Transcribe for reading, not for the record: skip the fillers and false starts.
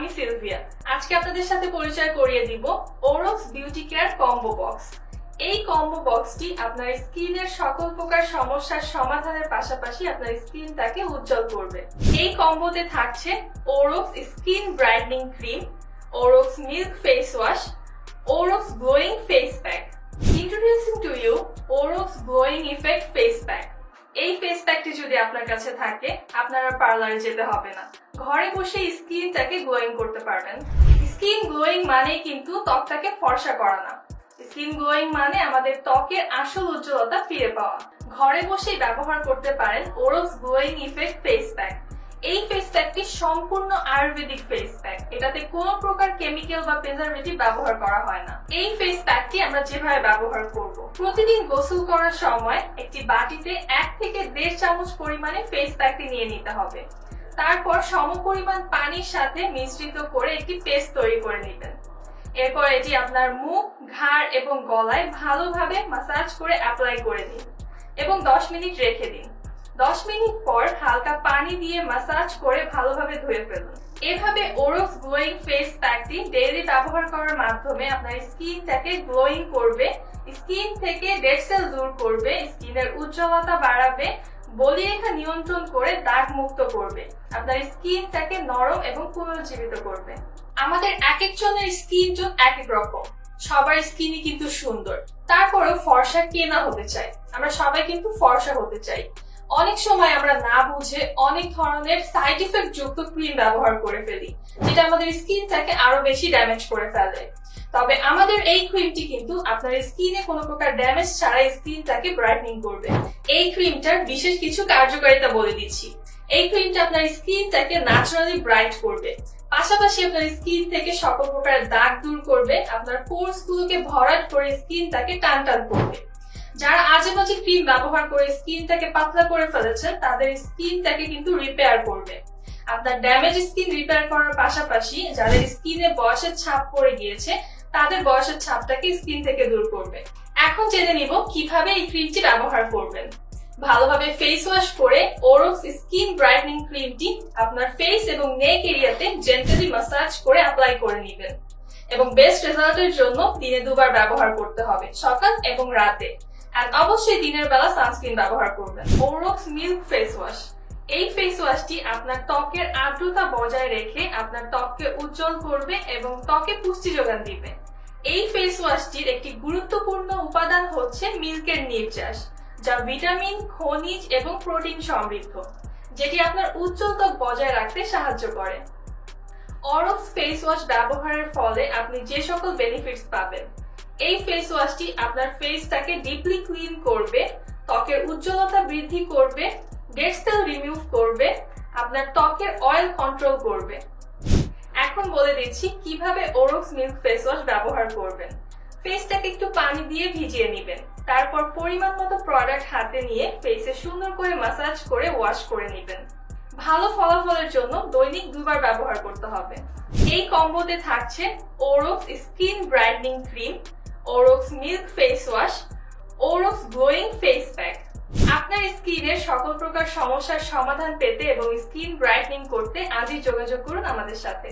আমি সিলভিয়া। আজকে আপনাদের সাথে পরিচয় করিয়ে দিব ওরক্স বিউটি কেয়ার কম্বো বক্স। এই কম্বো বক্সটি আপনার স্কিনের সকল প্রকার সমস্যার সমাধানের পাশাপাশি আপনার স্কিনটাকে উজ্জ্বল করবে। এই কম্বোতে থাকছে Orox skin brightening cream, Orox milk face wash, Orox glowing face pack. Introducing to you Orox glowing effect face pack. এই ফেস প্যাকটি যদি আপনার কাছে থাকে, আপনারা পার্লারে যেতে হবে না, ঘরে বসে স্কিনটাকে গ্লোয়িং করতে পারবেন। স্কিন গ্লোয়িং মানে কিন্তু ত্বকটাকে ফর্সা করা না, স্কিন গ্লোয়িং মানে আমাদের ত্বকের আসল উজ্জ্বলতা ফিরে পাওয়া। ঘরে বসেই ব্যবহার করতে পারেন ওরক্স গ্লোয়িং ইফেক্ট ফেস প্যাক। এই ফেস প্যাকটি সম্পূর্ণ আয়ুর্বেদিক ফেস প্যাক, এটাতে কোনো প্রকার কেমিক্যাল বা প্রিজারভেটিভ ব্যবহার করা হয় না। এই ফেস প্যাকটি আমরা যেভাবে ব্যবহার করব, প্রতিদিন গোসল করার সময় একটি বাটিতে 1 থেকে 1.5 চামচ পরিমাণে ফেস প্যাকটি নিয়ে নিতে হবে। তারপর সমপরিমাণ পানির সাথে মিশ্রিত করে একটি পেস্ট তৈরি করে নেবেন। এরপর এটি আপনার মুখ, ঘাড় এবং গলায় ভালোভাবে মাসাজ করে অ্যাপ্লাই করে দিন এবং 10 মিনিট রেখে দিন। 10 মিনিট পর হালকা পানি দিয়ে মাসাজ করে ভালোভাবে ধুয়ে ফেলুন। এভাবে ওরক্স গ্লোয়িং ফেস প্যাকটি ডেইলি ব্যবহার করার মাধ্যমে আপনার স্কিনটাকে গ্লোয়িং করবে, স্কিন থেকে ডেড সেল দূর করবে, স্কিনের উজ্জ্বলতা বাড়াবে, বলিরেখা নিয়ন্ত্রণ করে দাগ মুক্ত করবে, আপনার স্কিনটাকে নরম এবং পুনরুজ্জীবিত করবে। আমাদের এক একজনের স্কিন টোন এক এক রকম, সবার স্কিনই কিন্তু সুন্দর, তারপরেও ফর্সা কে না হতে চায়? আমরা সবাই কিন্তু ফর্সা হতে চাই। অনেক সময় আমরা না বুঝে অনেক ধরনের সাইড ইফেক্ট যুক্ত ক্রিম ব্যবহার করে ফেলি, যেটা আমাদের স্কিনটাকে আরো বেশি ড্যামেজ করে ফেলে। তবে আমাদের এই ক্রিমটি কিন্তু আপনার স্কিনে কোনো প্রকার ড্যামেজ ছাড়াই স্কিনটাকে ব্রাইটনিং করবে। এই ক্রিমটার বিশেষ কিছু কার্যকারিতা বলে দিচ্ছি। এই ক্রিমটা আপনার স্কিনটাকে ন্যাচারালি ব্রাইট করবে, পাশাপাশি আপনার স্কিন থেকে সকল প্রকার দাগ দূর করবে, আপনার পোরস গুলোকে ভরাট করে স্কিনটাকে টান টান করবে। যারা আজেবাজে ক্রিম ব্যবহার করে স্কিনটাকে পাতলা করে ফেলেছেন, তাদের স্কিনটাকে কিন্তু রিপেয়ার করবে। আপনার ড্যামেজ স্কিন রিপেয়ার করার পাশাপাশি যাদের স্কিনে বয়সের ছাপ পড়ে গিয়েছে, তাদের বয়সের ছাপটাকে স্কিন থেকে দূর করবে। এখন জেনে নিব কিভাবে এই ক্রিমটি ব্যবহার করবেন। ভালোভাবে ফেস ওয়াশ করে ওরক্স স্কিন ব্রাইটনিং ক্রিমটি আপনার ফেস এবং নেক এরিয়াতে জেন্টলি ম্যাসাজ করে অ্যাপ্লাই করে নেবেন এবং বেস্ট রেজাল্টের জন্য দিনে 2 বার ব্যবহার করতে হবে, সকাল এবং রাতে। আর অবশ্যই দিনের বেলা সানস্ক্রিন ব্যবহার করবেন। ওরক্স মিল্ক ফেস ওয়াশ। এই ফেস ওয়াশটি আপনার ত্বকের আর্দ্রতা বজায় রেখে আপনার ত্বককে উজ্জ্বল করবে এবং ত্বকে পুষ্টি যোগান দিবে। এই ফেস ওয়াশটির একটি গুরুত্বপূর্ণ উপাদান হচ্ছে মিল্কের নির্যাস, যা ভিটামিন, খনিজ এবং প্রোটিন সমৃদ্ধ, যেটি আপনার উজ্জ্বল ত্বক বজায় রাখতে সাহায্য করে। ওরক্স ফেস ওয়াশ ব্যবহারের ফলে আপনি যে সকল বেনিফিটস পাবেন। এই ফেস ওয়াশটি আপনার ফেসটাকে ডিপলি ক্লিন করবে, ত্বকের উজ্জ্বলতা বৃদ্ধি করবে, ডেড সেল রিমুভ করবে, আপনার ত্বকের অয়েল কন্ট্রোল করবে। এখন বলে দিচ্ছি কিভাবে ওরক্স মিল্ক ফেস ওয়াশ ব্যবহার করবেন। ফেসটাকে একটু পানি দিয়ে ভিজিয়ে নেবেন, তারপর পরিমাণ মতো প্রোডাক্ট হাতে নিয়ে ফেসে সুন্দর করে ম্যাসাজ করে ওয়াশ করে নেবেন। ভালো ফলাফলের জন্য দৈনিক 2 বার ব্যবহার করতে হবে। এই কম্বোতে থাকছে Orox skin brightening cream, Orox milk face wash, Orox glowing face pack. আপনার স্কিনের সকল প্রকার সমস্যার সমাধান পেতে এবং স্কিন ব্রাইটনিং করতে আজই যোগাযোগ করুন আমাদের সাথে।